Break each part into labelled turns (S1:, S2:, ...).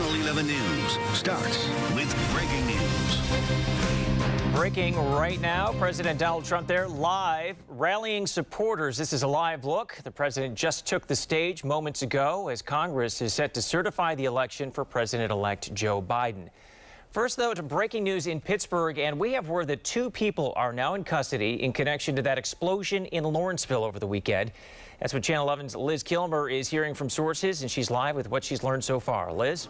S1: Channel 11 News starts with breaking news.
S2: Breaking right now, President Donald Trump there live rallying supporters. This is a live look. The president just took the stage moments ago as Congress is set to certify the election for President-elect Joe Biden. First, though, to breaking news in Pittsburgh, and we have word that 2 people are now in custody in connection to that explosion in Lawrenceville over the weekend. That's what Channel 11's Liz Kilmer is hearing from sources, and she's live with what she's learned so far. Liz?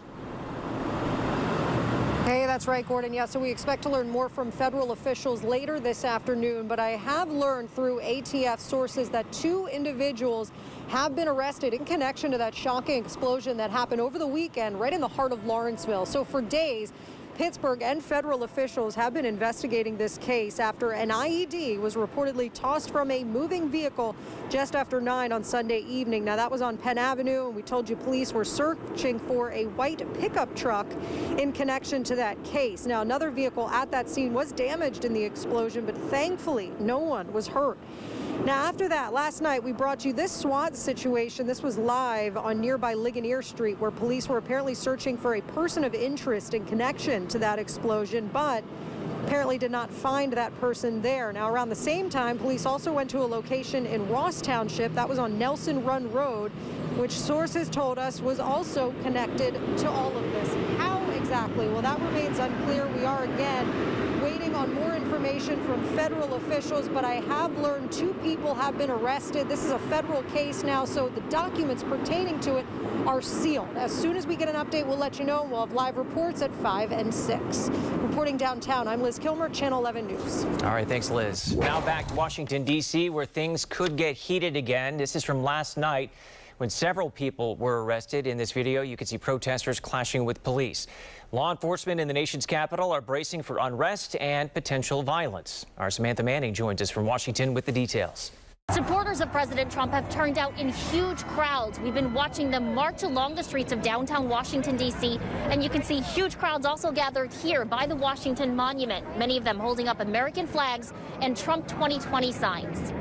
S3: Hey, that's right, Gordon. Yeah, so we expect to learn more from federal officials later this afternoon, but I have learned through ATF sources that 2 individuals have been arrested in connection to that shocking explosion that happened over the weekend right in the heart of Lawrenceville. So for days, Pittsburgh and federal officials have been investigating this case after an IED was reportedly tossed from a moving vehicle just after 9 on Sunday evening. Now, that was on Penn Avenue, and we told you police were searching for a white pickup truck in connection to that case. Now, another vehicle at that scene was damaged in the explosion, but thankfully no one was hurt. Now, after that, last night we brought you this SWAT situation. This was live on nearby Ligonier Street, where police were apparently searching for a person of interest in connection to that explosion, but apparently did not find that person there. Now, around the same time, police also went to a location in Ross Township. That was on Nelson Run Road, which sources told us was also connected to all of this. How exactly? Well, that remains unclear. We are again waiting on more information from federal officials, but I have learned 2 people have been arrested. This is a federal case now, so the documents pertaining to it are sealed. As soon as we get an update, we'll let you know. We'll have live reports at 5 and 6. Reporting downtown, I'm Liz Kilmer, Channel 11 News.
S2: All right, thanks, Liz. Now back to Washington, D.C., where things could get heated again. This is from last night, when several people were arrested. In this video, you can see protesters clashing with police. Law enforcement in the nation's capital are bracing for unrest and potential violence. Our Samantha Manning joins us from Washington with the details.
S4: Supporters of President Trump have turned out in huge crowds. We've been watching them march along the streets of downtown Washington, D.C., and you can see huge crowds also gathered here by the Washington Monument, many of them holding up American flags and Trump 2020 signs.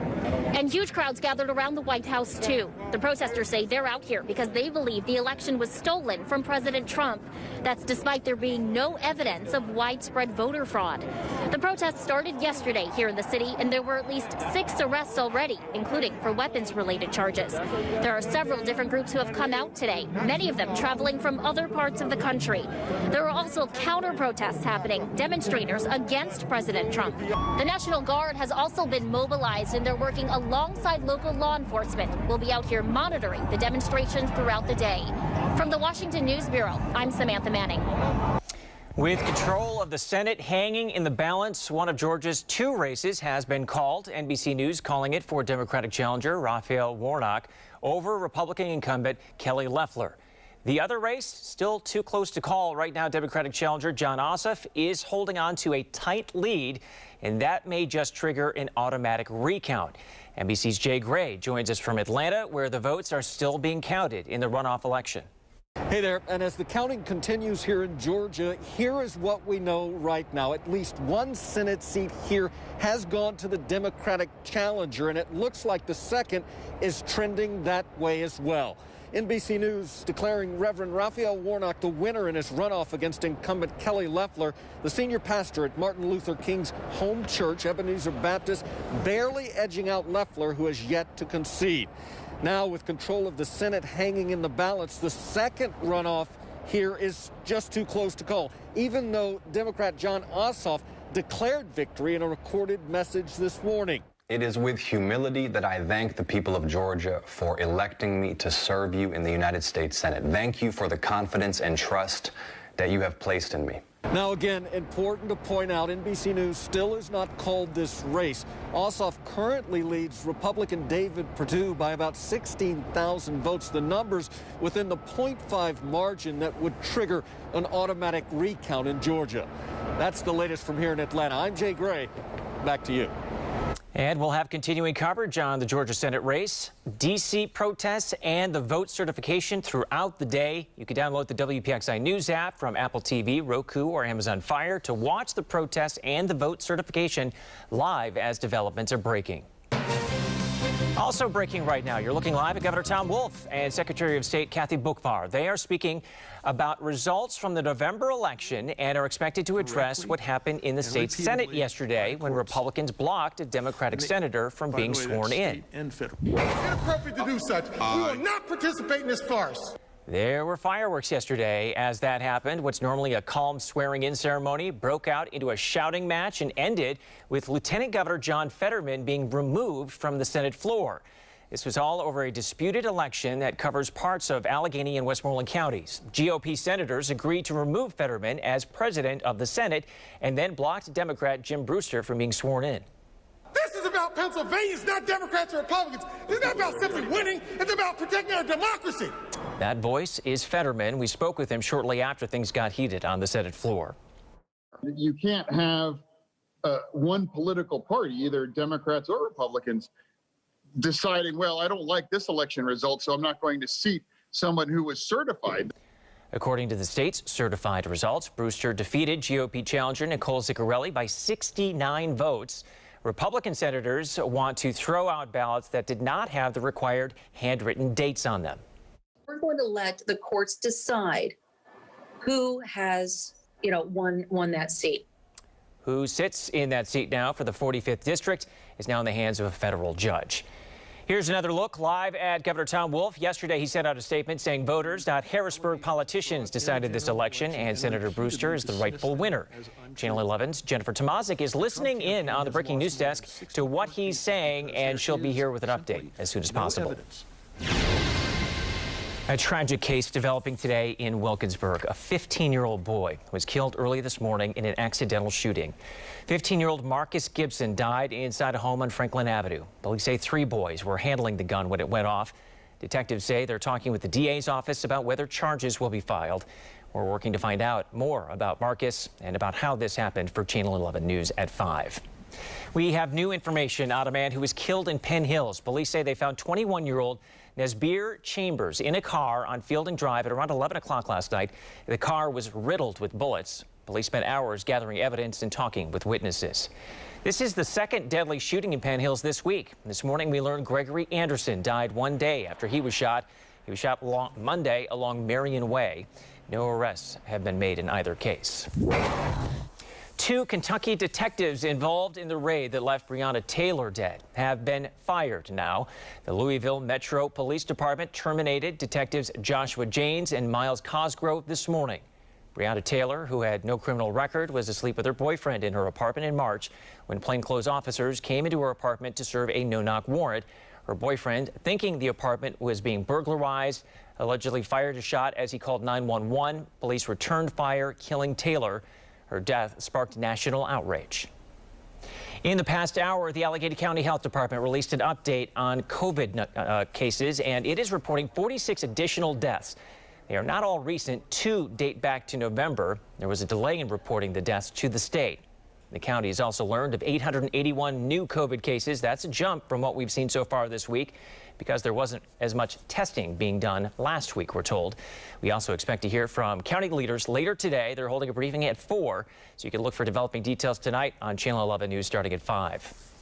S4: And huge crowds gathered around the White House, too. The protesters say they're out here because they believe the election was stolen from President Trump. That's despite there being no evidence of widespread voter fraud. The protests started yesterday here in the city, and there were at least 6 arrests already, including for weapons-related charges. There are several different groups who have come out today, many of them traveling from other parts of the country. There are also counter-protests happening, demonstrators against President Trump. The National Guard has also been mobilized, and they're working alongside local law enforcement. We'll be out here monitoring the demonstrations throughout the day. From the Washington News Bureau, I'm Samantha Manning.
S2: With control of the Senate hanging in the balance, one of Georgia's 2 races has been called. NBC News calling it for Democratic challenger Raphael Warnock over Republican incumbent Kelly Loeffler. The other race, still too close to call. Right now, Democratic challenger Jon Ossoff is holding on to a tight lead, and that may just trigger an automatic recount. NBC's Jay Gray joins us from Atlanta, where the votes are still being counted in the runoff election.
S5: Hey there, and as the counting continues here in Georgia, here is what we know right now. At least 1 Senate seat here has gone to the Democratic challenger, and it looks like the second is trending that way as well. NBC News declaring Reverend Raphael Warnock the winner in his runoff against incumbent Kelly Loeffler, the senior pastor at Martin Luther King's home church, Ebenezer Baptist, barely edging out Loeffler, who has yet to concede. Now, with control of the Senate hanging in the balance, the second runoff here is just too close to call, even though Democrat Jon Ossoff declared victory in a recorded message this morning.
S6: It is with humility that I thank the people of Georgia for electing me to serve you in the United States Senate. Thank you for the confidence and trust that you have placed in me.
S5: Now, again, important to point out, NBC News still has not called this race. Ossoff currently leads Republican David Perdue by about 16,000 votes. The numbers within the 0.5 margin that would trigger an automatic recount in Georgia. That's the latest from here in Atlanta. I'm Jay Gray. Back to you.
S2: And we'll have continuing coverage on the Georgia Senate race, D.C. protests, and the vote certification throughout the day. You can download the WPXI News app from Apple TV, Roku, or Amazon Fire to watch the protests and the vote certification live as developments are breaking. Also breaking right now, you're looking live at Governor Tom Wolf and Secretary of State Kathy Boockvar. They are speaking about results from the November election and are expected to address what happened in the state Senate yesterday when Republicans blocked a Democratic senator from being sworn in.
S7: It's inappropriate to do such. We will not participate in this farce.
S2: There were fireworks yesterday as that happened. What's normally a calm swearing-in ceremony broke out into a shouting match and ended with Lieutenant Governor John Fetterman being removed from the Senate floor. This was all over a disputed election that covers parts of Allegheny and Westmoreland counties. GOP senators agreed to remove Fetterman as president of the Senate and then blocked Democrat Jim Brewster from being sworn in.
S7: This is about Pennsylvania. It's not Democrats or Republicans. It's not about simply winning. It's about protecting our democracy.
S2: That voice is Fetterman. We spoke with him shortly after things got heated on the Senate floor.
S8: You can't have one political party, either Democrats or Republicans, deciding, well, I don't like this election result, so I'm not going to seat someone who was certified.
S2: According to the state's certified results, Brewster defeated GOP challenger Nicole Ziccarelli by 69 votes. Republican senators want to throw out ballots that did not have the required handwritten dates on them.
S9: We're going to let the courts decide who has, won that seat.
S2: Who sits in that seat now for the 45th district is now in the hands of a federal judge. Here's another look live at Governor Tom Wolf. Yesterday, he sent out a statement saying voters, not Harrisburg politicians, decided this election, and Senator Brewster is the rightful winner. Channel 11's Jennifer Tomazik is listening in on the breaking news desk to what he's saying, and she'll be here with an update as soon as possible. A tragic case developing today in Wilkinsburg. A 15-year-old boy was killed early this morning in an accidental shooting. 15-year-old Marcus Gibson died inside a home on Franklin Avenue. Police say 3 boys were handling the gun when it went off. Detectives say they're talking with the DA's office about whether charges will be filed. We're working to find out more about Marcus and about how this happened for Channel 11 News at 5. We have new information on a man who was killed in Penn Hills. Police say they found 21-year-old Nesbir Chambers in a car on Fielding Drive at around 11 o'clock last night. The car was riddled with bullets. Police spent hours gathering evidence and talking with witnesses. This is the second deadly shooting in Penn Hills this week. This morning we learned Gregory Anderson died one day after he was shot. He was shot Monday along Marion Way. No arrests have been made in either case. 2 Kentucky detectives involved in the raid that left Breonna Taylor dead have been fired now. The Louisville Metro Police Department terminated detectives Joshua Janes and Miles Cosgrove this morning. Breonna Taylor, who had no criminal record, was asleep with her boyfriend in her apartment in March when plainclothes officers came into her apartment to serve a no-knock warrant. Her boyfriend, thinking the apartment was being burglarized, allegedly fired a shot as he called 911. Police returned fire, killing Taylor. Her death sparked national outrage. In the past hour, the Allegheny County Health Department released an update on COVID cases, and it is reporting 46 additional deaths. They are not all recent. 2 date back to November. There was a delay in reporting the deaths to the state. The county has also learned of 881 new COVID cases. That's a jump from what we've seen so far this week because there wasn't as much testing being done last week, we're told. We also expect to hear from county leaders later today. They're holding a briefing at 4, so you can look for developing details tonight on Channel 11 News starting at 5.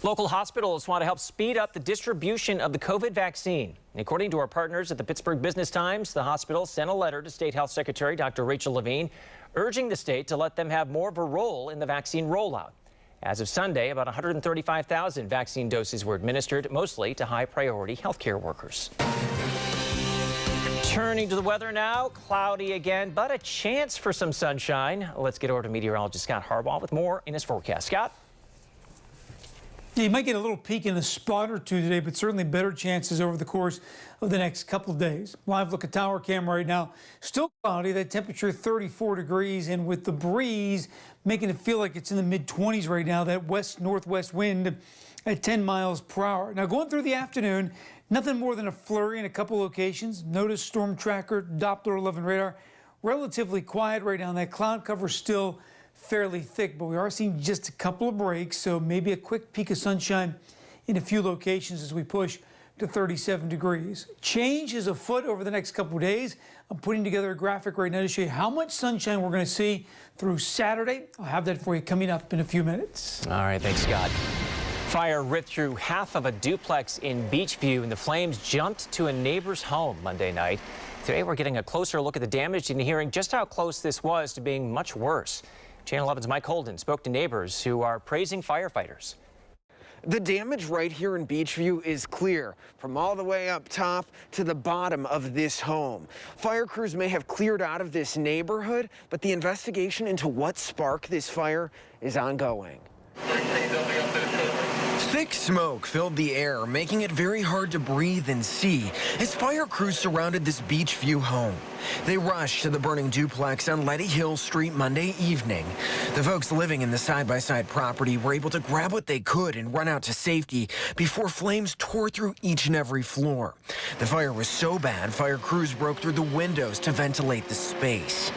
S2: Local hospitals want to help speed up the distribution of the COVID vaccine. According to our partners at the Pittsburgh Business Times, the hospital sent a letter to State Health Secretary Dr. Rachel Levine urging the state to let them have more of a role in the vaccine rollout. As of Sunday, about 135,000 vaccine doses were administered, mostly to high-priority healthcare workers. Turning to the weather now, cloudy again, but a chance for some sunshine. Let's get over to meteorologist Scott Harbaugh with more in his forecast. Scott?
S10: Yeah, you might get a little peek in a spot or 2 today, but certainly better chances over the course of the next couple of days. Live look at tower cam right now. Still cloudy, that temperature 34 degrees, and with the breeze making it feel like it's in the mid-20s right now, that west-northwest wind at 10 miles per hour. Now going through the afternoon, nothing more than a flurry in a couple locations. Notice storm tracker, Doppler 11 radar, relatively quiet right now. That cloud cover still fairly thick, but we are seeing just a couple of breaks, so maybe a quick peek of sunshine in a few locations as we push to 37 degrees. Change is afoot over the next couple of days. I'm putting together a graphic right now to show you how much sunshine we're going to see through Saturday. I'll have that for you coming up in a few minutes.
S2: All right, thanks, Scott. Fire ripped through half of a duplex in Beachview, and the flames jumped to a neighbor's home Monday night. Today, we're getting a closer look at the damage and hearing just how close this was to being much worse. Channel 11's Mike Holden spoke to neighbors who are praising firefighters.
S11: The damage right here in Beachview is clear, from all the way up top to the bottom of this home. Fire crews may have cleared out of this neighborhood, but the investigation into what sparked this fire is ongoing. Thick smoke filled the air, making it very hard to breathe and see as fire crews surrounded this Beachview home. They rushed to the burning duplex on Letty Hill Street Monday evening. The folks living in the side-by-side property were able to grab what they could and run out to safety before flames tore through each and every floor. The fire was so bad, fire crews broke through the windows to ventilate the space.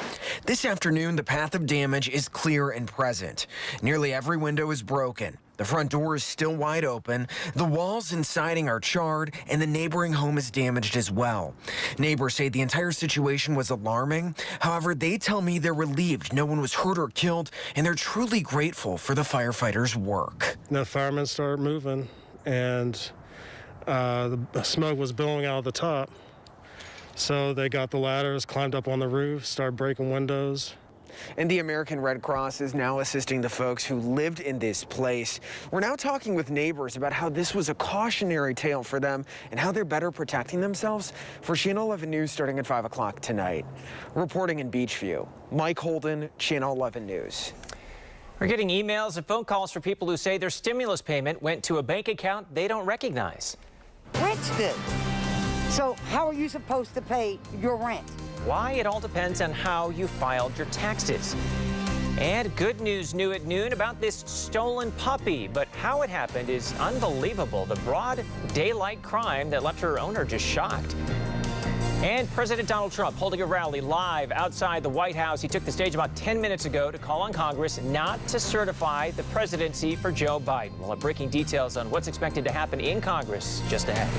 S11: This afternoon, the path of damage is clear and present. Nearly every window is broken. The front door is still wide open, the walls and siding are charred, and the neighboring home is damaged as well. Neighbors say the entire situation was alarming. However, they tell me they're relieved no one was hurt or killed, and they're truly grateful for the firefighters' work.
S12: The firemen started moving, and the smoke was billowing out of the top. So they got the ladders, climbed up on the roof, started breaking windows.
S11: And the American Red Cross is now assisting the folks who lived in this place. We're now talking with neighbors about how this was a cautionary tale for them and how they're better protecting themselves. For Channel 11 News starting at 5 o'clock tonight. Reporting in Beachview, Mike Holden, Channel 11 News.
S2: We're getting emails and phone calls from people who say their stimulus payment went to a bank account they don't recognize.
S13: Rent's good. So how are you supposed to pay your rent?
S2: Why? It all depends on how you filed your taxes. And good news new at noon about this stolen puppy, but how it happened is unbelievable. The broad daylight crime that left her owner just shocked. And President Donald Trump holding a rally live outside the White House. He took the stage about 10 minutes ago to call on Congress not to certify the presidency for Joe Biden. We'll have breaking details on what's expected to happen in Congress just ahead.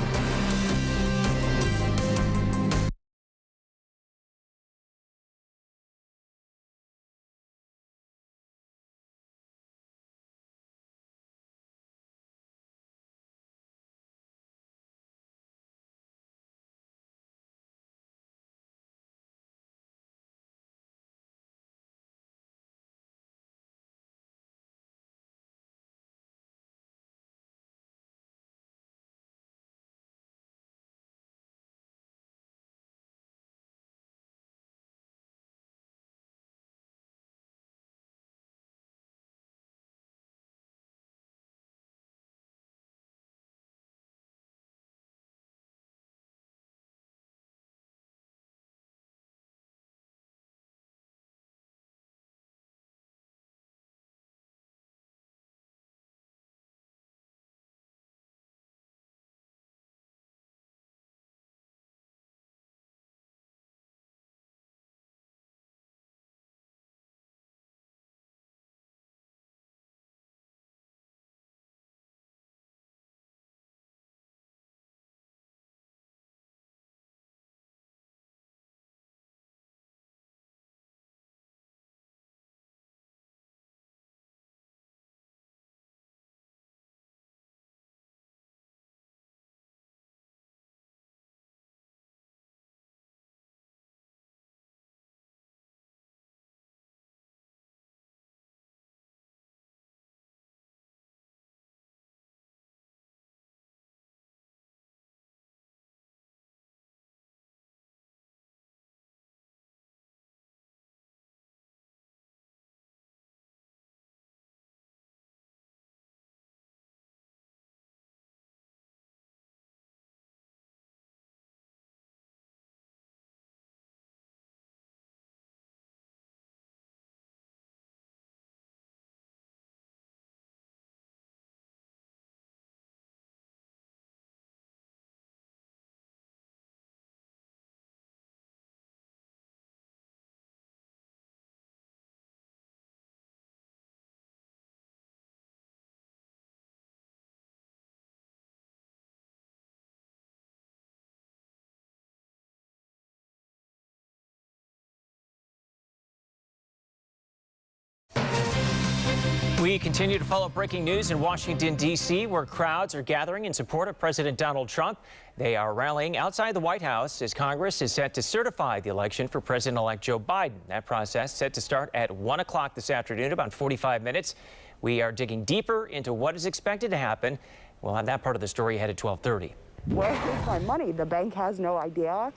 S2: We continue to follow breaking news in Washington, D.C., where crowds are gathering in support of President Donald Trump. They are rallying outside the White House as Congress is set to certify the election for President-elect Joe Biden. That process set to start at 1 o'clock this afternoon, about 45 minutes. We are digging deeper into what is expected to happen. We'll have that part of the story ahead at 12:30.
S14: Where is my money? The bank has no idea.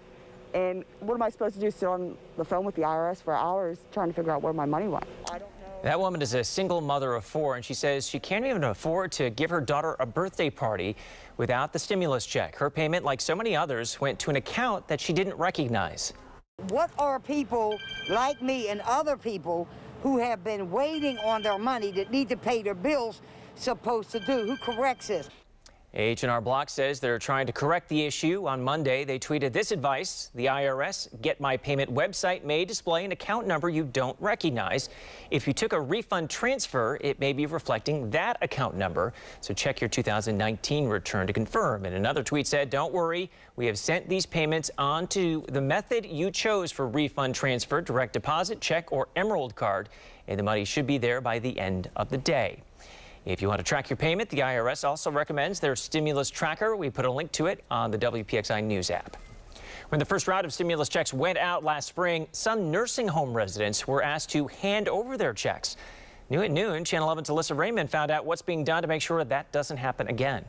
S14: And what am I supposed to do? Sit on the phone with the IRS for hours trying to figure out where my money went? I don't know.
S2: That woman is a single mother of 4, and she says she can't even afford to give her daughter a birthday party without the stimulus check. Her payment, like so many others, went to an account that she didn't recognize.
S13: What are people like me and other people who have been waiting on their money that need to pay their bills supposed to do? Who corrects this?
S2: H&R Block says they're trying to correct the issue. On Monday, they tweeted this advice. The IRS Get My Payment website may display an account number you don't recognize. If you took a refund transfer, it may be reflecting that account number. So check your 2019 return to confirm. And another tweet said, don't worry, we have sent these payments on to the method you chose for refund transfer, direct deposit, check, or Emerald card. And the money should be there by the end of the day. If you want to track your payment, the IRS also recommends their stimulus tracker. We put a link to it on the WPXI News app. When the first round of stimulus checks went out last spring, some nursing home residents were asked to hand over their checks. New at noon, Channel 11's Alyssa Raymond found out what's being done to make sure that doesn't happen again.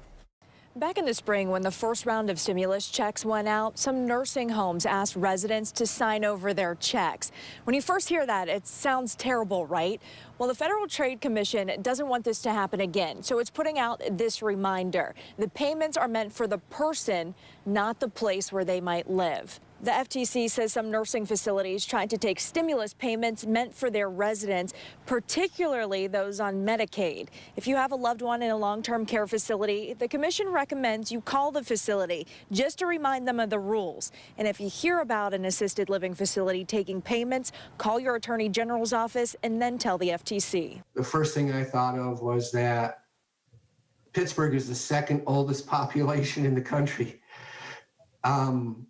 S15: Back in the spring, when the first round of stimulus checks went out, some nursing homes asked residents to sign over their checks. When you first hear that, it sounds terrible, right? Well, the Federal Trade Commission doesn't want this to happen again, so it's putting out this reminder. The payments are meant for the person, not the place where they might live. The FTC says some nursing facilities tried to take stimulus payments meant for their residents, particularly those on Medicaid. If you have a loved one in a long-term care facility, the commission recommends you call the facility just to remind them of the rules. And if you hear about an assisted living facility taking payments, call your attorney general's office and then tell the FTC.
S16: The first thing I thought of was that Pittsburgh is the second oldest population in the country.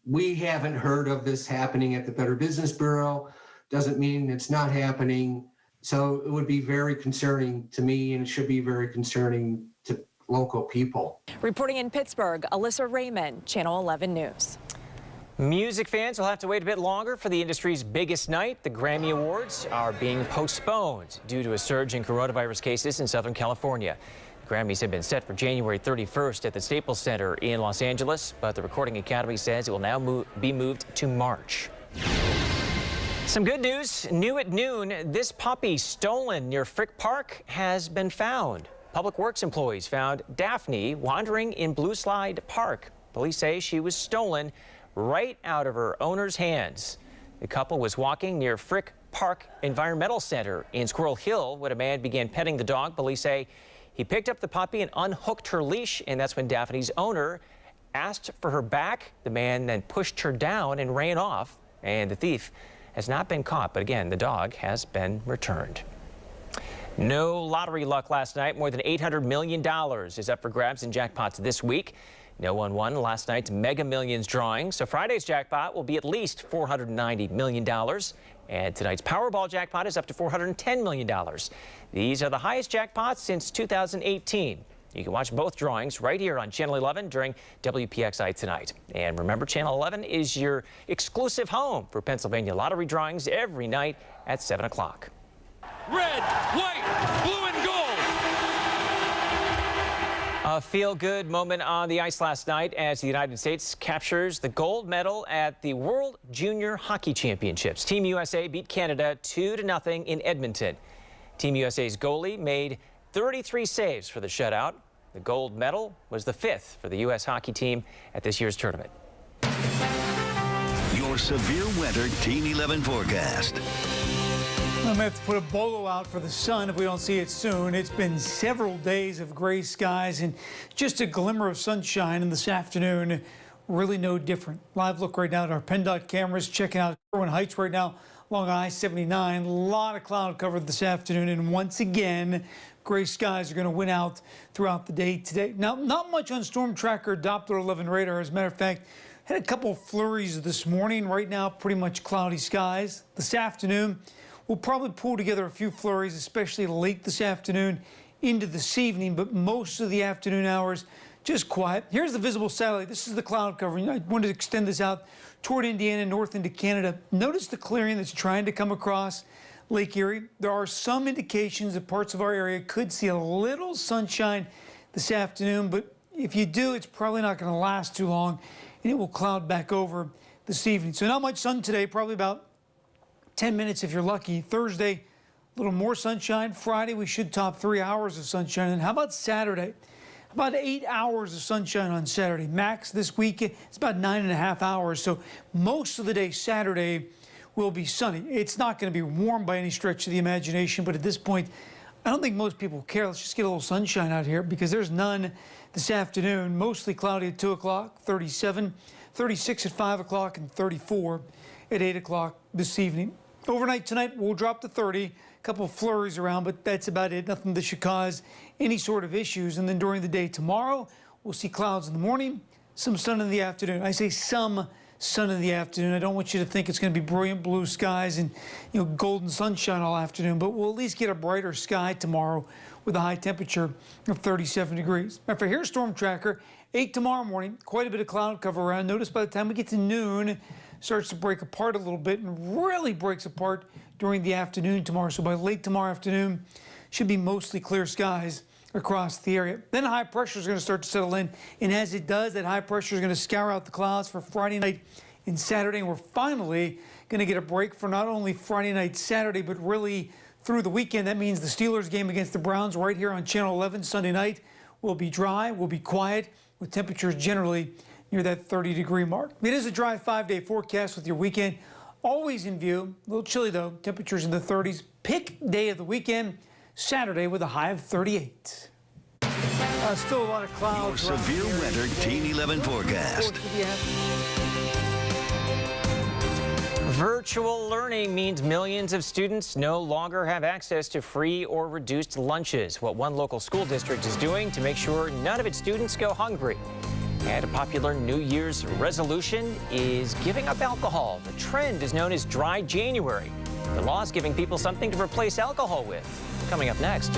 S16: We haven't heard of this happening at the Better Business Bureau. Doesn't mean it's not happening. So it would be very concerning to me, and it should be very concerning to local people.
S15: Reporting in Pittsburgh, Alyssa Raymond, Channel 11 News.
S2: Music fans will have to wait a bit longer for the industry's biggest night. The Grammy Awards are being postponed due to a surge in coronavirus cases in Southern California. Grammys have been set for January 31st at the Staples Center in Los Angeles, but the Recording Academy says it will now be moved to March. Some good news. New at noon, this puppy stolen near Frick Park has been found. Public Works employees found Daphne wandering in Blue Slide Park. Police say she was stolen right out of her owner's hands. The couple was walking near Frick Park Environmental Center in Squirrel Hill when a man began petting the dog. Police say he picked up the puppy and unhooked her leash, and that's when Daphne's owner asked for her back. The man then pushed her down and ran off, and the thief has not been caught. But again, the dog has been returned. No lottery luck last night. More than $800 million is up for grabs in jackpots this week. No one won last night's Mega Millions drawing, so Friday's jackpot will be at least $490 million. And tonight's Powerball jackpot is up to $410 million. These are the highest jackpots since 2018. You can watch both drawings right here on Channel 11 during WPXI Tonight. And remember, Channel 11 is your exclusive home for Pennsylvania lottery drawings every night at 7 o'clock.
S17: Red, white, blue, and gold.
S2: A feel-good moment on the ice last night as the United States captures the gold medal at the World Junior Hockey Championships. Team USA beat Canada 2-0 in Edmonton. Team USA's goalie made 33 saves for the shutout. The gold medal was the 5th for the U.S. hockey team at this year's tournament.
S1: Your severe weather Team 11 forecast.
S10: I may have to put a bolo out for the sun if we don't see it soon. It's been several days of gray skies and just a glimmer of sunshine in this afternoon. Really no different. Live look right now at our PennDOT cameras, checking out Sherwin Heights right now along I-79. A lot of cloud cover this afternoon, and once again, gray skies are going to win out throughout the day today. Now, not much on Storm Tracker Doppler 11 radar. As a matter of fact, had a couple flurries this morning. Right now, pretty much cloudy skies. This afternoon, We'll probably pull together a few flurries, especially late this afternoon into this evening, but most of the afternoon hours, just quiet. Here's the visible satellite. This is the cloud covering. I wanted to extend this out toward Indiana, north into Canada. Notice the clearing that's trying to come across Lake Erie. There are some indications that parts of our area could see a little sunshine this afternoon, but if you do, it's probably not going to last too long, and it will cloud back over this evening. So not much sun today, probably about 10 minutes if you're lucky. Thursday, a little more sunshine. Friday, we should top 3 hours of sunshine. And how about Saturday? About 8 hours of sunshine on Saturday. Max this week, it's about 9.5 hours. So most of the day Saturday will be sunny. It's not going to be warm by any stretch of the imagination, but at this point, I don't think most people care. Let's just get a little sunshine out here because there's none this afternoon. Mostly cloudy at 2 o'clock, 37, 36 at 5 o'clock, and 34 at 8 o'clock this evening. Overnight tonight, we'll drop to 30. A couple of flurries around, but that's about it. Nothing that should cause any sort of issues. And then during the day tomorrow, we'll see clouds in the morning, some sun in the afternoon. I say some sun in the afternoon. I don't want you to think it's going to be brilliant blue skies and golden sunshine all afternoon, but we'll at least get a brighter sky tomorrow with a high temperature of 37 degrees. Now for here's Storm Tracker, 8 tomorrow morning, quite a bit of cloud cover around. Notice by the time we get to noon, it starts to break apart a little bit and really breaks apart during the afternoon tomorrow. So by late tomorrow afternoon, should be mostly clear skies across the area. Then high pressure is going to start to settle in, and as it does, that high pressure is going to scour out the clouds for Friday night and Saturday, and we're finally going to get a break for not only Friday night, Saturday, but really through the weekend. That means the Steelers game against the Browns right here on Channel 11 Sunday night will be dry, will be quiet, with temperatures generally near that 30-degree mark. It is a dry 5-day forecast with your weekend always in view. A little chilly, though. Temperatures in the 30s. Pick day of the weekend, Saturday, with a high of 38. Still a lot of clouds.
S1: Your severe weather Team 11 forecast.
S2: Virtual learning means millions of students no longer have access to free or reduced lunches. What one local school district is doing to make sure none of its students go hungry. And a popular New Year's resolution is giving up alcohol. The trend is known as Dry January. The law is giving people something to replace alcohol with. Coming up next.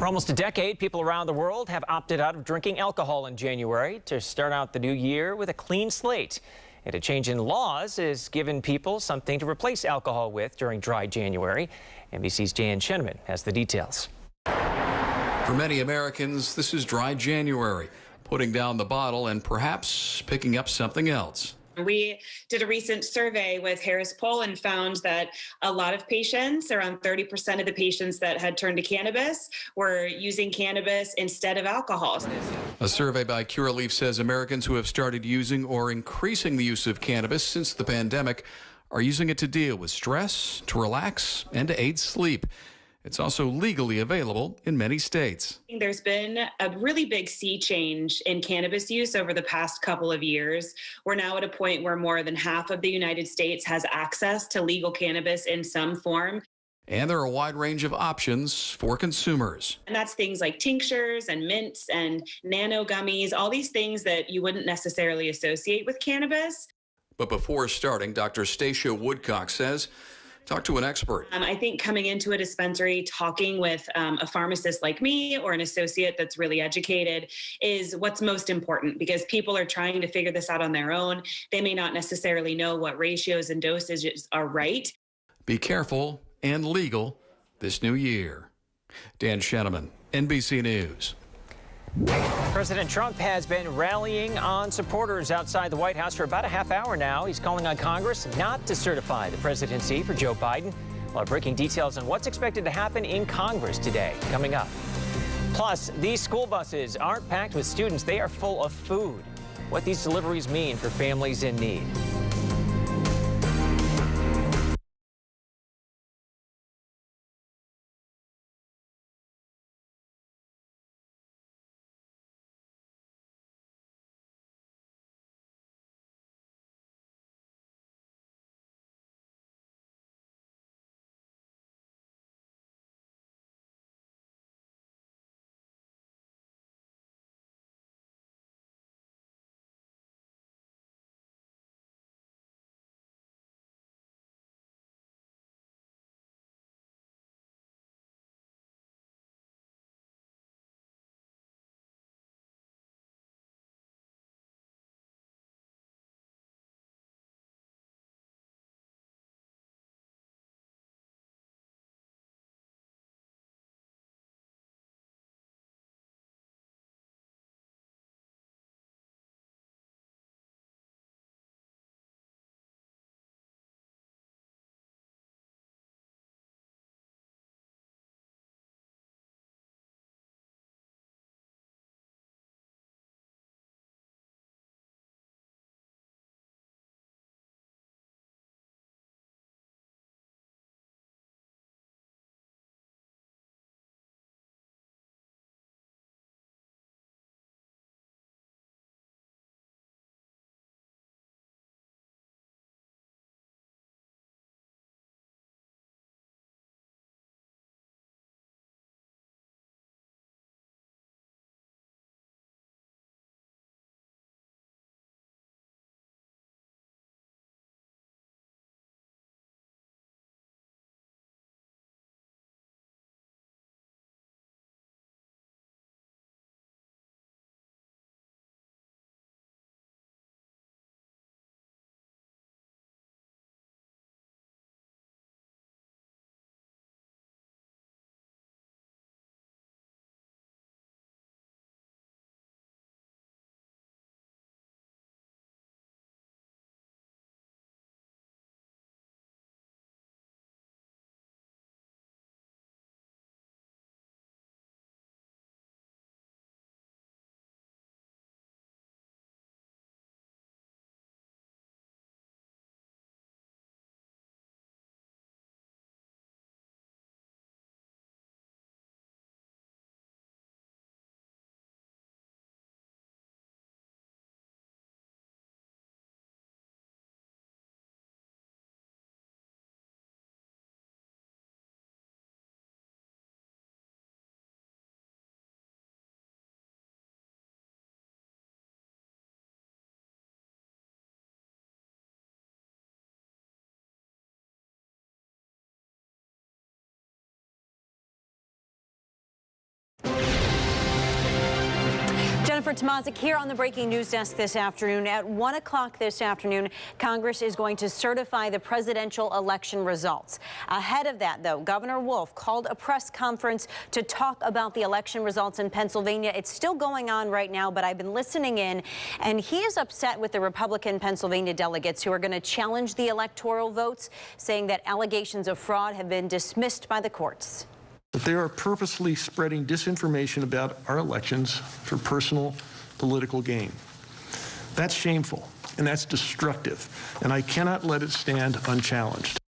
S2: For almost a decade, people around the world have opted out of drinking alcohol in January to start out the new year with a clean slate. And a change in laws has given people something to replace alcohol with during dry January. NBC's Jan Scheneman has the details.
S18: For many Americans, this is dry January, putting down the bottle and perhaps picking up something else.
S19: We did a recent survey with Harris Poll and found that a lot of patients, around 30% of the patients that had turned to cannabis, were using cannabis instead of alcohol.
S18: A survey by Curaleaf says Americans who have started using or increasing the use of cannabis since the pandemic are using it to deal with stress, to relax, and to aid sleep. It's also legally available in many states.
S19: There's been a really big sea change in cannabis use over the past couple of years. We're now at a point where more than half of the United States has access to legal cannabis in some form.
S18: And there are a wide range of options for consumers.
S19: And that's things like tinctures and mints and nano gummies, all these things that you wouldn't necessarily associate with cannabis.
S18: But before starting, Dr. Stacia Woodcock says, talk to an expert.
S19: I think coming into a dispensary, talking with a pharmacist like me or an associate that's really educated is what's most important, because people are trying to figure this out on their own. They may not necessarily know what ratios and dosages are right.
S18: Be careful and legal this new year. Dan Scheneman, NBC News.
S2: President Trump has been rallying on supporters outside the White House for about a half hour now. He's calling on Congress not to certify the presidency for Joe Biden. We'll have breaking details on what's expected to happen in Congress today coming up. Plus, these school buses aren't packed with students. They are full of food. What these deliveries mean for families in need.
S20: Jennifer Tomazik here on the breaking news desk this afternoon. At 1 o'clock this afternoon, Congress is going to certify the presidential election results. Ahead of that, though, Governor Wolf called a press conference to talk about the election results in Pennsylvania. It's still going on right now, but I've been listening in, and he is upset with the Republican Pennsylvania delegates who are going to challenge the electoral votes, saying that allegations of fraud have been dismissed by the courts.
S21: But they are purposely spreading disinformation about our elections for personal political gain. That's shameful and that's destructive, and I cannot let it stand unchallenged.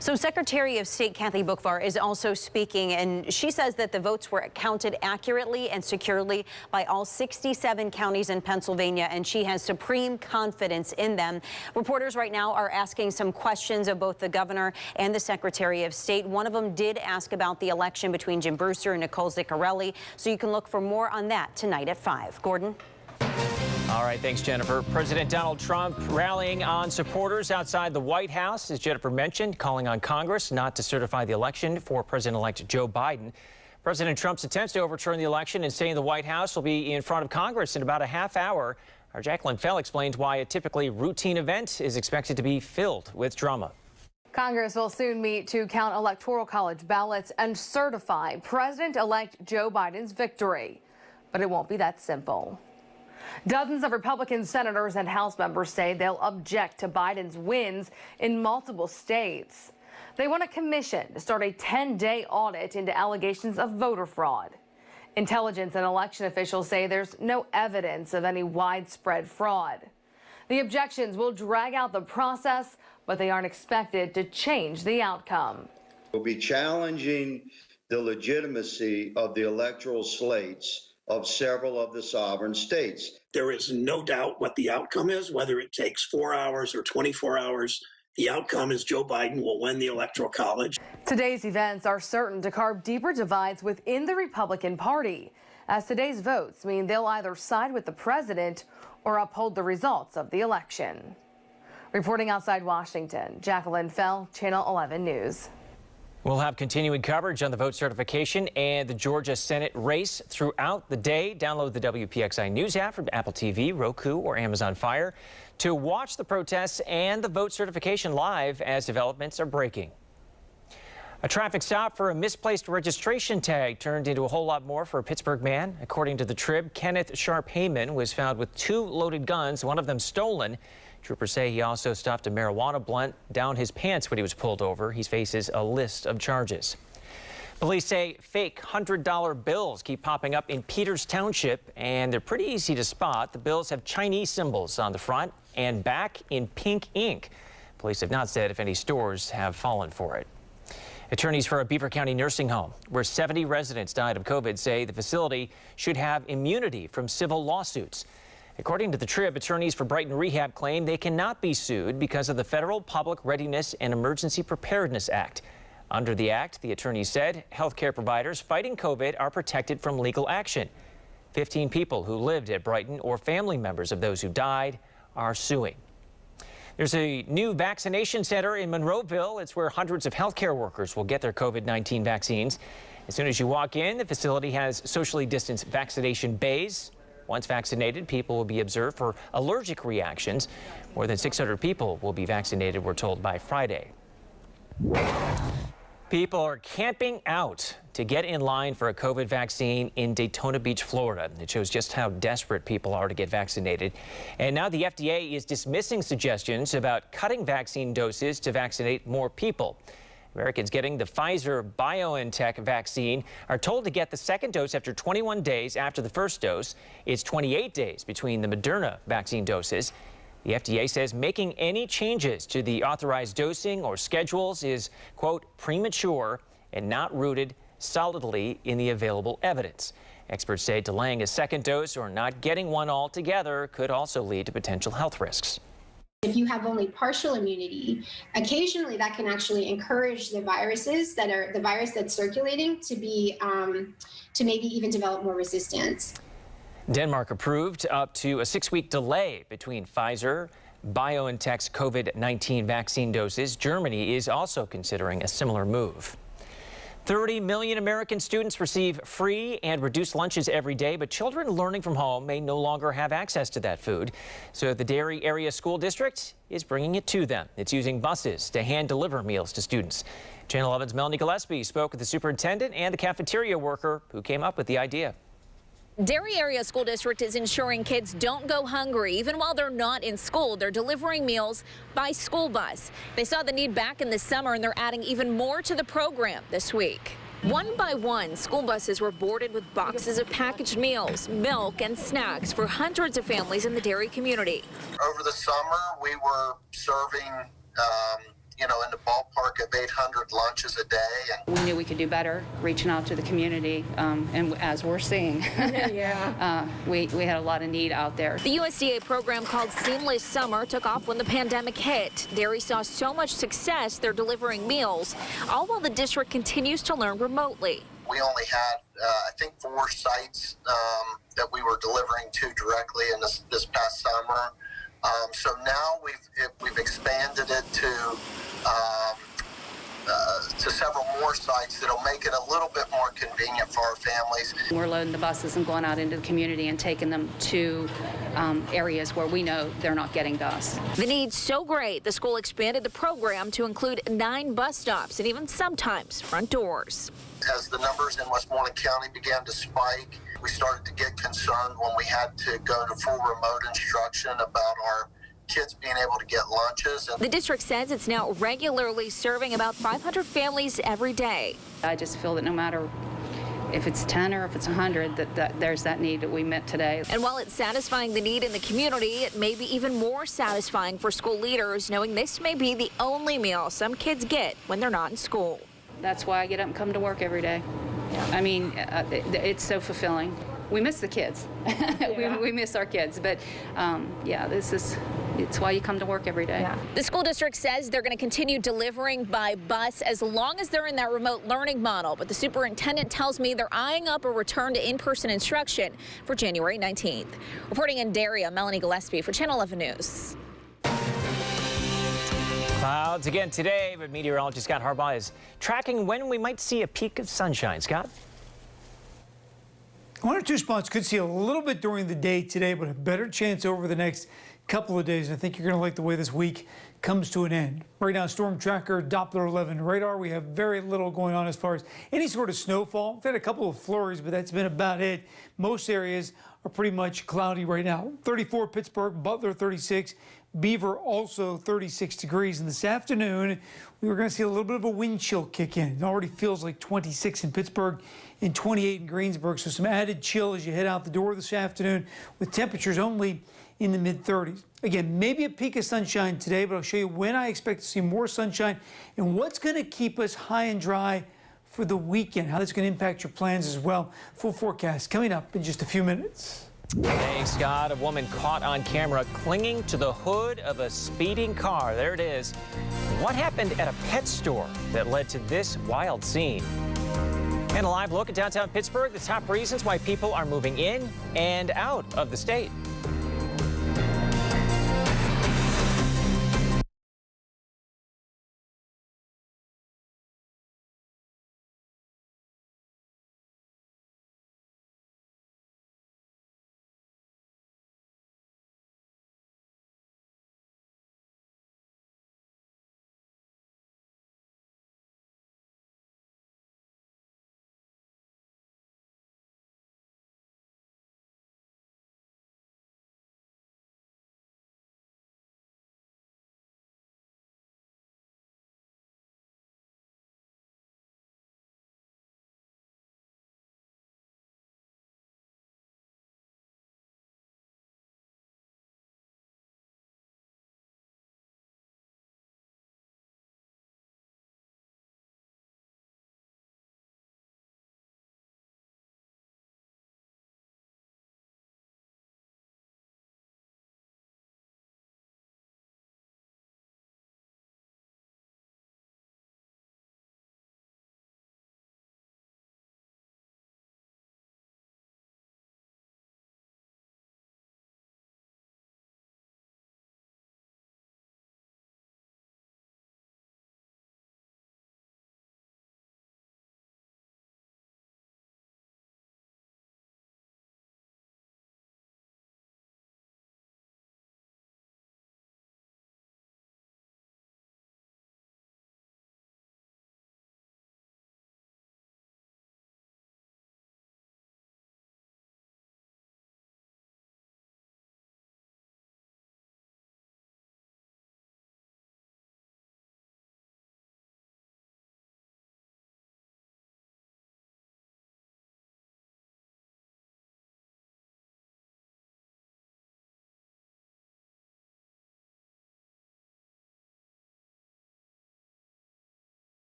S20: So Secretary of State Kathy Boockvar is also speaking, and she says that the votes were counted accurately and securely by all 67 counties in Pennsylvania, and she has supreme confidence in them. Reporters right now are asking some questions of both the governor and the Secretary of State. One of them did ask about the election between Jim Brewster and Nicole Ziccarelli, so you can look for more on that tonight at 5. Gordon?
S2: All right, thanks, Jennifer. President Donald Trump rallying on supporters outside the White House, as Jennifer mentioned, calling on Congress not to certify the election for President-elect Joe Biden. President Trump's attempts to overturn the election and stay in the White House will be in front of Congress in about a half hour. Our Jacqueline Fell explains why a typically routine event is expected to be filled with drama.
S22: Congress will soon meet to count Electoral College ballots and certify President-elect Joe Biden's victory. But it won't be that simple. Dozens of Republican senators and House members say they'll object to Biden's wins in multiple states. They want a commission to start a 10-day audit into allegations of voter fraud. Intelligence and election officials say there's no evidence of any widespread fraud. The objections will drag out the process, but they aren't expected to change the outcome.
S23: We'll be challenging the legitimacy of the electoral slates of several of the sovereign states.
S24: There is no doubt what the outcome is, whether it takes 4 hours or 24 hours. The outcome is Joe Biden will win the Electoral College.
S22: Today's events are certain to carve deeper divides within the Republican Party, as today's votes mean they'll either side with the president or uphold the results of the election. Reporting outside Washington, Jacqueline Fell, Channel 11 News.
S2: We'll have continuing coverage on the vote certification and the Georgia Senate race throughout the day. Download the WPXI News app from Apple TV, Roku, or Amazon Fire to watch the protests and the vote certification live as developments are breaking. A traffic stop for a misplaced registration tag turned into a whole lot more for a Pittsburgh man. According to the Trib, Kenneth Sharp Heyman was found with 2 loaded guns, one of them stolen. Troopers say he also stuffed a marijuana blunt down his pants when he was pulled over. He faces a list of charges. Police say fake $100 bills keep popping up in Peters Township, and they're pretty easy to spot. The bills have Chinese symbols on the front and back in pink ink. Police have not said if any stores have fallen for it. Attorneys for a Beaver County nursing home where 70 residents died of COVID say the facility should have immunity from civil lawsuits. According to the Trib, attorneys for Brighton Rehab claim they cannot be sued because of the Federal Public Readiness and Emergency Preparedness Act. Under the act, the attorneys said healthcare providers fighting COVID are protected from legal action. 15 people who lived at Brighton or family members of those who died are suing. There's a new vaccination center in Monroeville. It's where hundreds of healthcare workers will get their COVID-19 vaccines. As soon as you walk in, the facility has socially distanced vaccination bays. Once vaccinated, people will be observed for allergic reactions. More than 600 people will be vaccinated, we're told, by Friday. People are camping out to get in line for a COVID vaccine in Daytona Beach, Florida. It shows just how desperate people are to get vaccinated. And now the FDA is dismissing suggestions about cutting vaccine doses to vaccinate more people. Americans getting the Pfizer-BioNTech vaccine are told to get the second dose after 21 days after the first dose. It's 28 days between the Moderna vaccine doses. The FDA says making any changes to the authorized dosing or schedules is, quote, premature and not rooted solidly in the available evidence. Experts say delaying a second dose or not getting one altogether could also lead to potential health risks.
S25: If you have only partial immunity, occasionally that can actually encourage the viruses that are the virus that's circulating to be to maybe even develop more resistance.
S2: Denmark approved up to a 6-week delay between Pfizer, BioNTech's COVID-19 vaccine doses. Germany is also considering a similar move. 30 million American students receive free and reduced lunches every day, but children learning from home may no longer have access to that food. So the Derry Area School District is bringing it to them. It's using buses to hand deliver meals to students. Channel 11's Melanie Gillespie spoke with the superintendent and the cafeteria worker who came up with the idea.
S3: Derry Area School District is ensuring kids don't go hungry. Even while they're not in school, they're delivering meals by school bus. They saw the need back in the summer, and they're adding even more to the program this week. One by one, school buses were boarded with boxes of packaged meals, milk, and snacks for hundreds of families in the Derry community.
S4: Over the summer, we were serving in the ballpark of 800 lunches a day. And
S5: we knew we could do better reaching out to the community, and as we're seeing, we had a lot of need out there.
S3: The USDA program called Seamless Summer took off when the pandemic hit. Derry saw so much success, they're delivering meals, all while the district continues to learn remotely.
S4: We only had, I think, 4 sites that we were delivering to directly in this past summer. So now we've expanded it to several more sites that'll make it a little bit more convenient for our families.
S5: We're loading the buses and going out into the community and taking them to areas where we know they're not getting to us.
S3: The need's so great, the school expanded the program to include 9 bus stops and even sometimes front doors.
S4: As the numbers in Westmoreland County began to spike, we started to get concerned when we had to go to full remote instruction about our kids being able to get lunches.
S3: The district says it's now regularly serving about 500 families every day.
S5: I just feel that no matter if it's 10 or if it's 100, that there's that need that we met today.
S3: And while it's satisfying the need in the community, it may be even more satisfying for school leaders knowing this may be the only meal some kids get when they're not in school.
S5: That's why I get up and come to work every day. I mean, it's so fulfilling. We miss the kids. we miss our kids, but it's why you come to work every day.
S3: Yeah. The school district says they're going to continue delivering by bus as long as they're in that remote learning model. But the superintendent tells me they're eyeing up a return to in-person instruction for January 19th. Reporting in Derry, I'm Melanie Gillespie for Channel 11 News.
S2: Clouds again today, but meteorologist Scott Harbaugh is tracking when we might see a peak of sunshine. Scott?
S10: 1 or 2 spots could see a little bit during the day today, but a better chance over the next couple of days. And I think you're going to like the way this week comes to an end. Right now, storm tracker, Doppler 11 radar. We have very little going on as far as any sort of snowfall. We've had a couple of flurries, but that's been about it. Most areas are pretty much cloudy right now. 34 Pittsburgh, Butler 36, Beaver also 36 degrees. And this afternoon, we were going to see a little bit of a wind chill kick in. It already feels like 26 in Pittsburgh and 28 in Greensburg. So some added chill as you head out the door this afternoon with temperatures only in the mid-30s. Again, maybe a peak of sunshine today, but I'll show you when I expect to see more sunshine and what's going to keep us high and dry for the weekend, how that's going to impact your plans as well. Full forecast coming up in just a few minutes.
S2: Thanks, Scott. A woman caught on camera clinging to the hood of a speeding car. There it is. What happened at a pet store that led to this wild scene? And a live look at downtown Pittsburgh, the top reasons why people are moving in and out of the state.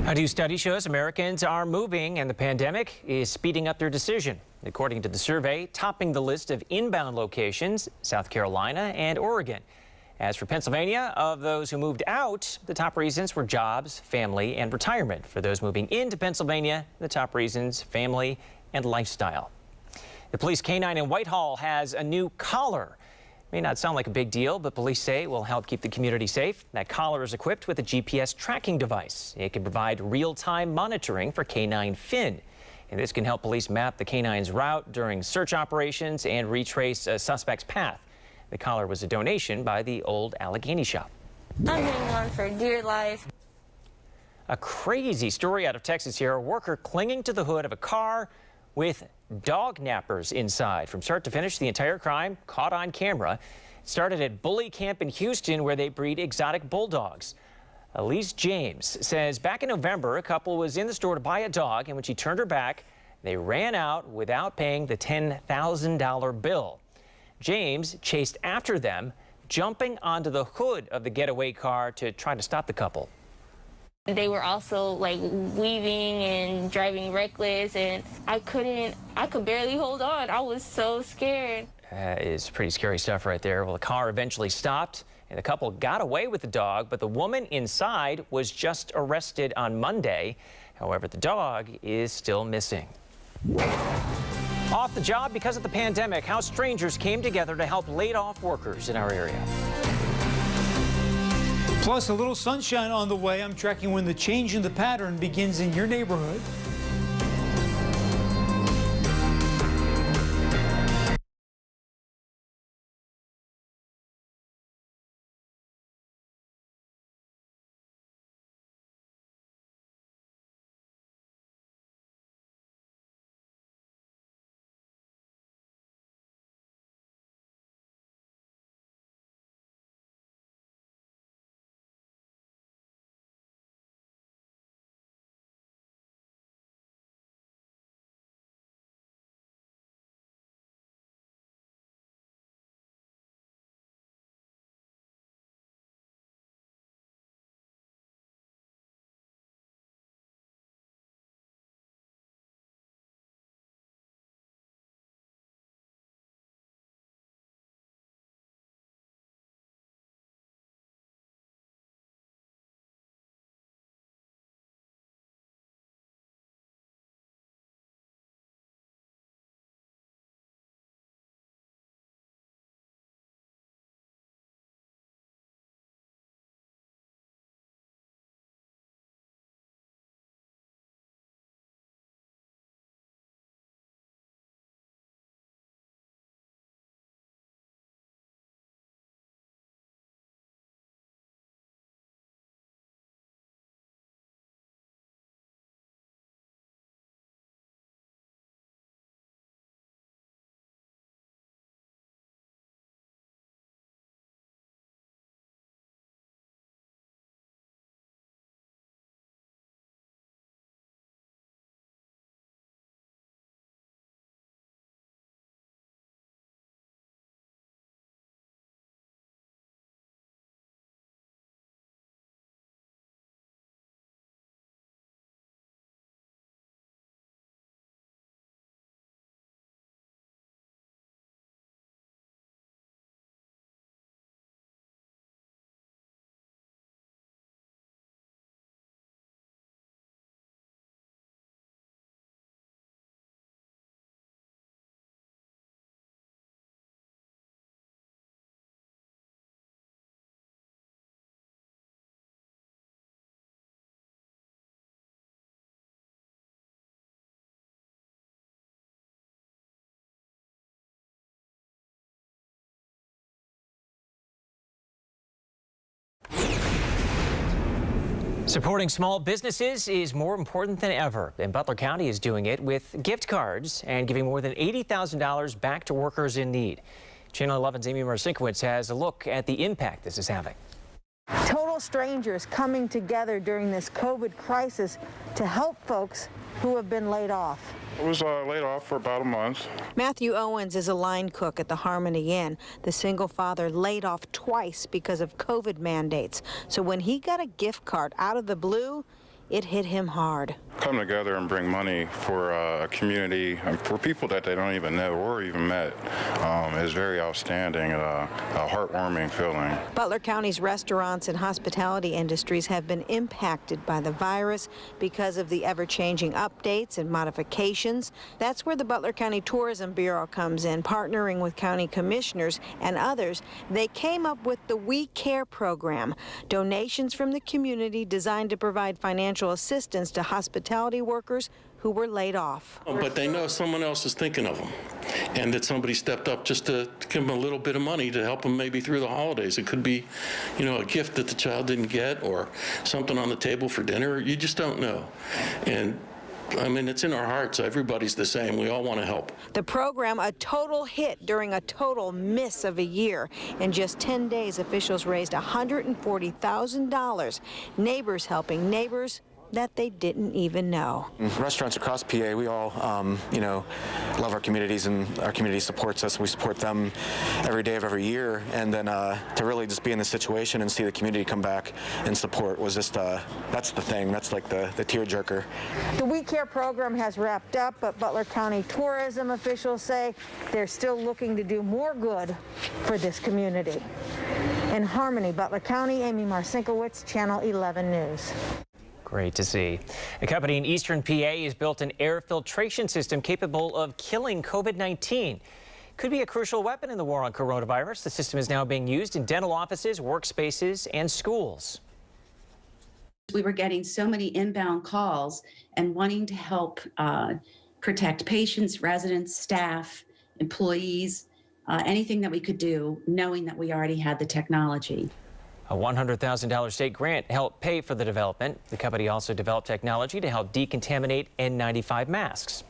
S2: A new study shows Americans are moving and the pandemic is speeding up their decision. According to the survey, topping the list of inbound locations, South Carolina and Oregon. As for Pennsylvania, of those who moved out, the top reasons were jobs, family, and retirement. For those moving into Pennsylvania, the top reasons, family and lifestyle. The police canine in Whitehall has a new collar. May not sound like a big deal, but police say it will help keep the community safe. That collar is equipped with a GPS tracking device. It can provide real-time monitoring for canine Finn. And this can help police map the canine's route during search operations and retrace a suspect's path. The collar was a donation by the Old Allegheny Shop.
S6: I'm hanging on for dear life.
S2: A crazy story out of Texas here. A worker clinging to the hood of a car with dog nappers inside. From start to finish, the entire crime caught on camera. It started at Bully Camp in Houston, where they breed exotic bulldogs. Elise James says back in November, a couple was in the store to buy a dog, and when she turned her back, they ran out without paying the $10,000 bill. James chased after them, jumping onto the hood of the getaway car to try to stop the couple.
S6: They were also like weaving and driving reckless, and I could barely hold on. I was so scared.
S2: It's pretty scary stuff right there. Well, the car eventually stopped and the couple got away with the dog, but the woman inside was just arrested on Monday. However, the dog is still missing. Off the job because of the pandemic, how strangers came together to help laid-off workers in our area.
S10: Plus, a little sunshine on the way. I'm tracking when the change in the pattern begins in your neighborhood.
S2: Supporting small businesses is more important than ever, and Butler County is doing it with gift cards and giving more than $80,000 back to workers in need. Channel 11's Amy Marcinkiewicz has a look at the impact this is having.
S13: Total strangers coming together during this COVID crisis to help folks who have been laid off.
S7: I was laid off for about a month.
S13: Matthew Owens is a line cook at the Harmony Inn. The single father laid off twice because of COVID mandates. So when he got a gift card out of the blue,
S8: it hit him hard.
S7: Come together and bring money for a community, and for people that they don't even know or even met, is very outstanding and a heartwarming feeling.
S8: Butler County's restaurants and hospitality industries have been impacted by the virus because of the ever-changing updates and modifications. That's where the Butler County Tourism Bureau comes in, partnering with county commissioners and others. They came up with the We Care program, donations from the community designed to provide financial assistance to hospitality workers who were laid off.
S21: But they know someone else is thinking of them, and that somebody stepped up just to give them a little bit of money to help them maybe through the holidays. It could be, a gift that the child didn't get, or something on the table for dinner. You just don't know. And I mean, it's in our hearts. Everybody's the same. We all want to help.
S8: The program, a total hit during a total miss of a year. In just 10 days, officials raised $140,000. Neighbors helping neighbors that they didn't even know.
S9: Restaurants across PA, we all, love our communities, and our community supports us. We support them every day of every year, and then to really just be in this situation and see the community come back and support was just, that's the thing. That's like the tearjerker.
S8: The We Care program has wrapped up, but Butler County tourism officials say they're still looking to do more good for this community. In Harmony, Butler County, Amy Marcinkowitz, Channel 11 News.
S2: Great to see. A company in eastern PA has built an air filtration system capable of killing COVID-19. Could be a crucial weapon in the war on coronavirus. The system is now being used in dental offices, workspaces, and schools.
S11: We were getting so many inbound calls and wanting to help protect patients, residents, staff, employees, anything that we could do, knowing that we already had the technology.
S2: A $100,000 state grant helped pay for the development. The company also developed technology to help decontaminate N95 masks.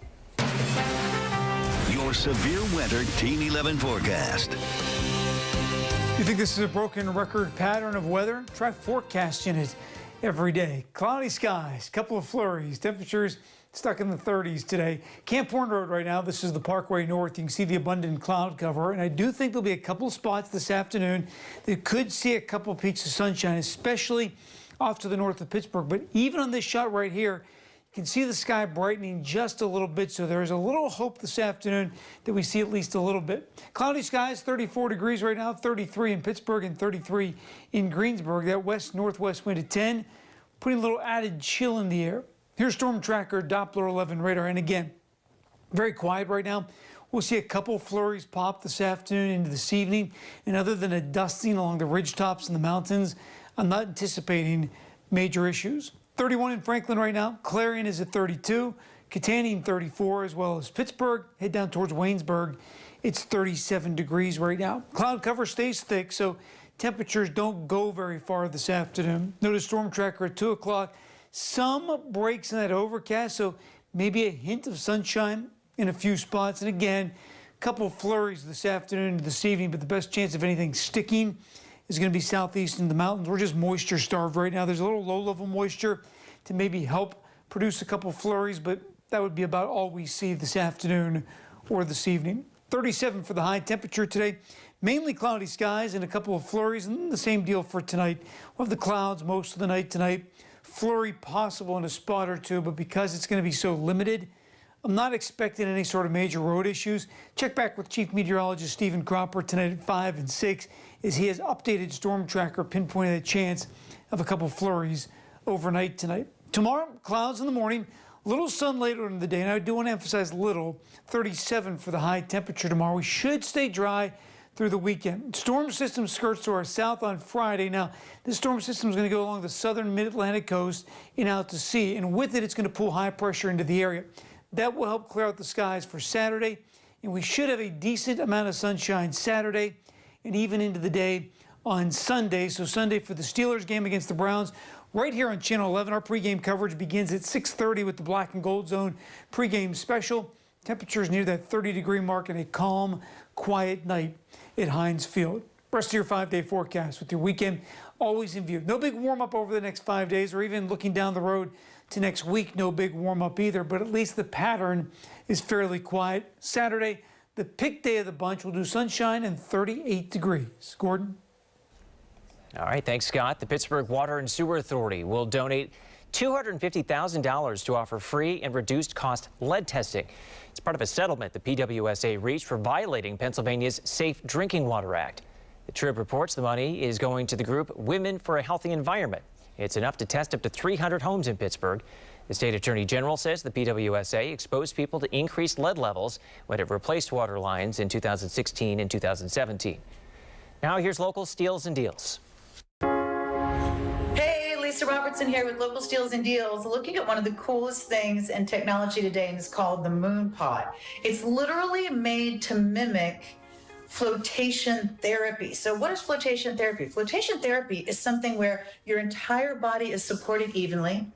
S1: Your severe weather Team 11 forecast.
S10: You think this is a broken record pattern of weather? Try forecasting it every day. Cloudy skies, couple of flurries, temperatures stuck in the 30s today. Camp Horn Road right now, this is the Parkway North. You can see the abundant cloud cover, and I do think there'll be a couple of spots this afternoon that could see a couple of peaks of sunshine, especially off to the north of Pittsburgh. But even on this shot right here, you can see the sky brightening just a little bit, so there's a little hope this afternoon that we see at least a little bit. Cloudy skies, 34 degrees right now, 33 in Pittsburgh and 33 in Greensburg. That west-northwest wind at 10, putting a little added chill in the air. Here's Storm Tracker Doppler 11 radar, and again, very quiet right now. We'll see a couple flurries pop this afternoon into this evening, and other than a dusting along the ridge tops in the mountains, I'm not anticipating major issues. 31 in Franklin right now. Clarion is at 32, Kittanning 34, as well as Pittsburgh. Head down towards Waynesburg. It's 37 degrees right now. Cloud cover stays thick, so temperatures don't go very far this afternoon. Notice Storm Tracker at 2 o'clock. Some breaks in that overcast, so maybe a hint of sunshine in a few spots. And again, a couple of flurries this afternoon and this evening, but the best chance of anything sticking is going to be southeast in the mountains. We're just moisture starved right now. There's a little low-level moisture to maybe help produce a couple of flurries, but that would be about all we see this afternoon or this evening. 37 for the high temperature today. Mainly cloudy skies and a couple of flurries, and the same deal for tonight. We'll have the clouds most of the night tonight. Flurry possible in a spot or two, but because it's going to be so limited, I'm not expecting any sort of major road issues. Check back with Chief Meteorologist Stephen Cropper tonight at 5 and 6 as he has updated Storm Tracker pinpointing a chance of a couple flurries overnight tonight. Tomorrow, clouds in the morning, little sun later in the day, and I do want to emphasize little. 37 for the high temperature tomorrow. We should stay dry through the weekend. Storm system skirts to our south on Friday. Now, this storm system is going to go along the southern mid-Atlantic coast and out to sea, and with it, it's going to pull high pressure into the area. That will help clear out the skies for Saturday, and we should have a decent amount of sunshine Saturday and even into the day on Sunday. So Sunday for the Steelers game against the Browns. Right here on Channel 11, our pregame coverage begins at 6:30 with the Black and Gold Zone pregame special. Temperatures near that 30-degree mark and a calm, quiet night at Heinz Field. Rest of your 5-day forecast with your weekend always in view. No big warm-up over the next 5 days, or even looking down the road to next week, no big warm-up either, but at least the pattern is fairly quiet. Saturday, the pick day of the bunch, will do sunshine and 38 degrees. Gordon?
S2: All right, thanks, Scott. The Pittsburgh Water and Sewer Authority will donate $250,000 to offer free and reduced cost lead testing. It's part of a settlement the PWSA reached for violating Pennsylvania's Safe Drinking Water Act. The Trib reports the money is going to the group Women for a Healthy Environment. It's enough to test up to 300 homes in Pittsburgh. The state attorney general says the PWSA exposed people to increased lead levels when it replaced water lines in 2016 and 2017. Now here's local steals and deals.
S12: Hey, Lisa Robertson here with Local Steals and Deals, looking at one of the coolest things in technology today, and it's called the Moon Pod. It's literally made to mimic flotation therapy. So what is flotation therapy? Flotation therapy is something where your entire body is supported evenly.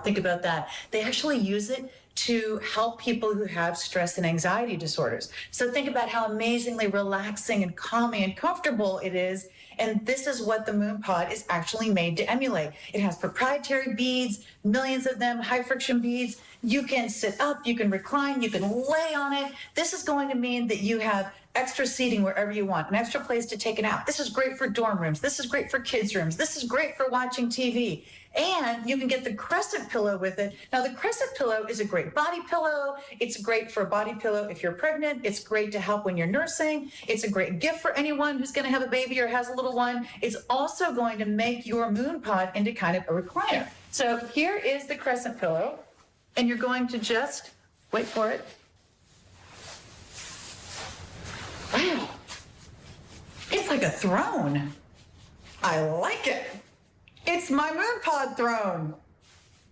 S12: Think about that. They actually use it to help people who have stress and anxiety disorders. So think about how amazingly relaxing and calming and comfortable it is. And this is what the Moon Pod is actually made to emulate. It has proprietary beads, millions of them, high friction beads. You can sit up, you can recline, you can lay on it. This is going to mean that you have extra seating wherever you want, an extra place to take a nap. This is great for dorm rooms. This is great for kids' rooms. This is great for watching TV. And you can get the Crescent pillow with it. Now, the Crescent pillow is a great body pillow. It's great for a body pillow if you're pregnant. It's great to help when you're nursing. It's a great gift for anyone who's going to have a baby or has a little one. It's also going to make your Moon Pod into kind of a recliner. So here is the Crescent pillow, and you're going to just, wait for it. Wow, it's like a throne. I like it. It's my Moon Pod throne.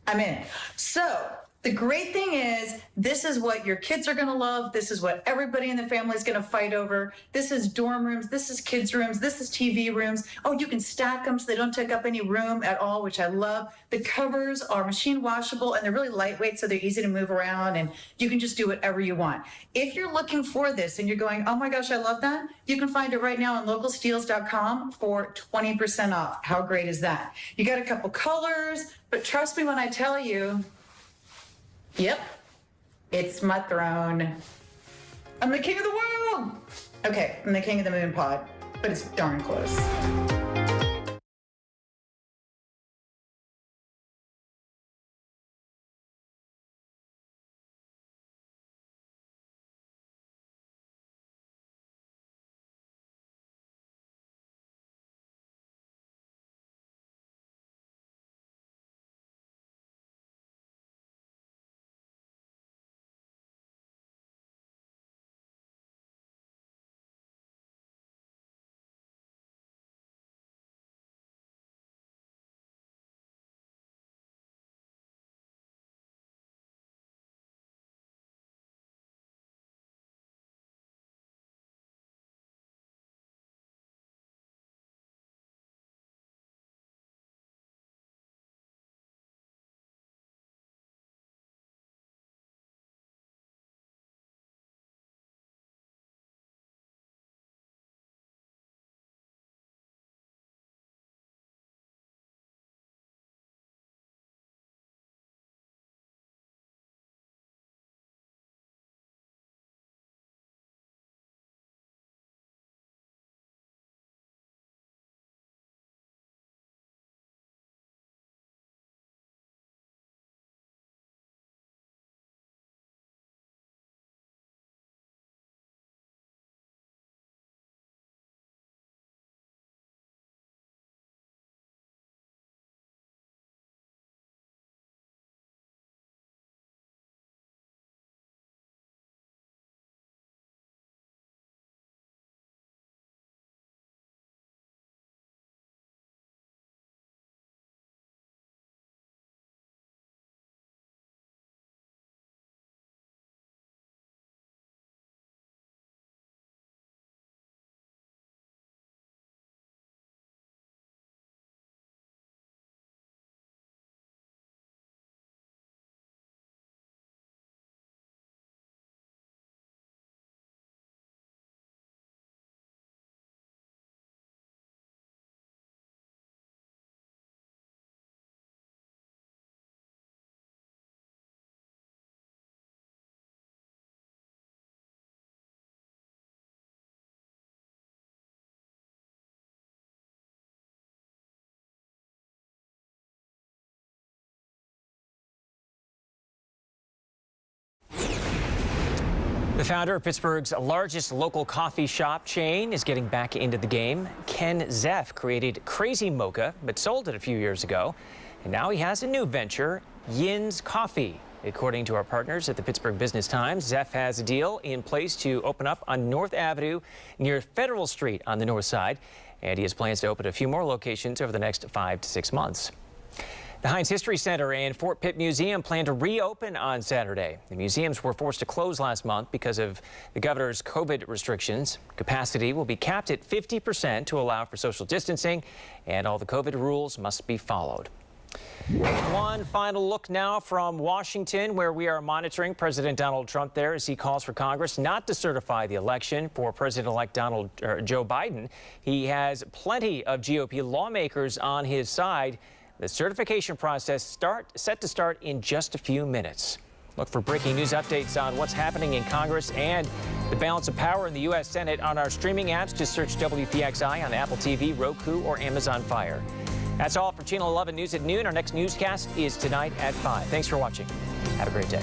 S12: I'm in. So the great thing is, this is what your kids are going to love. This is what everybody in the family is going to fight over. This is dorm rooms. This is kids' rooms. This is TV rooms. Oh, you can stack them so they don't take up any room at all, which I love. The covers are machine washable, and they're really lightweight, so they're easy to move around, and you can just do whatever you want. If you're looking for this and you're going, oh my gosh, I love that, you can find it right now on localsteals.com for 20% off. How great is that? You got a couple colors, but trust me when I tell you, yep, it's my throne. I'm the king of the world. Okay, I'm the king of the Moon Pod, but it's darn close.
S2: The founder of Pittsburgh's largest local coffee shop chain is getting back into the game. Ken Zeff created Crazy Mocha, but sold it a few years ago. And now he has a new venture, Yin's Coffee. According to our partners at the Pittsburgh Business Times, Zeff has a deal in place to open up on North Avenue near Federal Street on the north side. And he has plans to open a few more locations over the next 5 to 6 months. The Heinz History Center and Fort Pitt Museum plan to reopen on Saturday. The museums were forced to close last month because of the governor's COVID restrictions. Capacity will be capped at 50% to allow for social distancing, and all the COVID rules must be followed. One final look now from Washington, where we are monitoring President Donald Trump there as he calls for Congress not to certify the election for President-elect Joe Biden. He has plenty of GOP lawmakers on his side. The certification process set to start in just a few minutes. Look for breaking news updates on what's happening in Congress and the balance of power in the U.S. Senate on our streaming apps. Just search WPXI on Apple TV, Roku, or Amazon Fire. That's all for Channel 11 News at noon. Our next newscast is tonight at 5. Thanks for watching. Have a great day.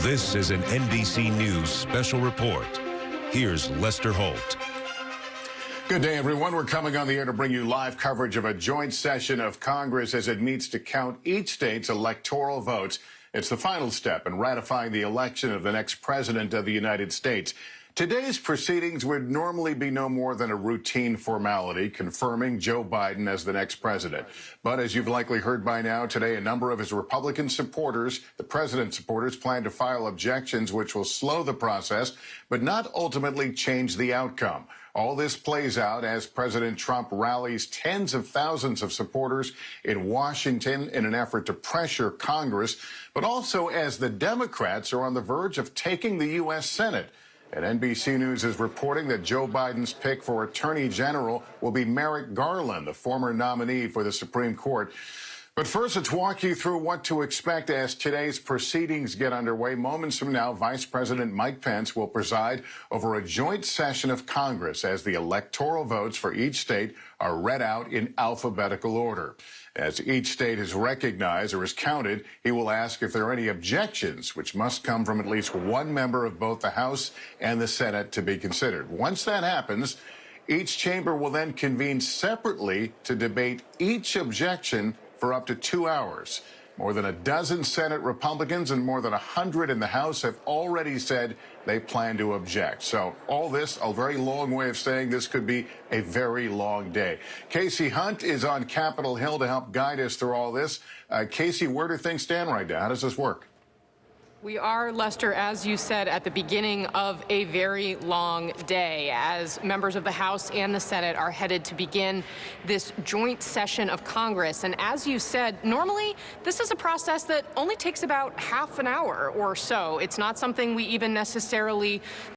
S14: This is an NBC News special report. Here's Lester Holt.
S15: Good day, everyone. We're coming on the air to bring you live coverage of a joint session of Congress as it meets to count each state's electoral votes. It's the final step in ratifying the election of the next president of the United States. Today's proceedings would normally be no more than a routine formality, confirming Joe Biden as the next president. But as you've likely heard by now, today a number of his Republican supporters, the president's supporters, plan to file objections which will slow the process, but not ultimately change the outcome. All this plays out as President Trump rallies tens of thousands of supporters in Washington in an effort to pressure Congress, but also as the Democrats are on the verge of taking the U.S. Senate. And NBC News is reporting that Joe Biden's pick for Attorney General will be Merrick Garland, the former nominee for the Supreme Court. But first, let's walk you through what to expect as today's proceedings get underway. Moments from now, Vice President Mike Pence will preside over a joint session of Congress as the electoral votes for each state are read out in alphabetical order. As each state is recognized or is counted, he will ask if there are any objections, which must come from at least one member of both the House and the Senate to be considered. Once that happens, each chamber will then convene separately to debate each objection for up to 2 hours. More than a dozen Senate Republicans and more than 100 in the House have already said they plan to object. So all this, a very long way of saying this could be a very long day. Casey Hunt is on Capitol Hill to help guide us through all this. Casey, where do things stand right now? How does this work?
S16: We are, Lester, as you said, at the beginning of a very long day as members of the House and the Senate are headed to begin this joint session of Congress. And as you said, normally this is a process that only takes about half an hour or so. It's not something we even necessarily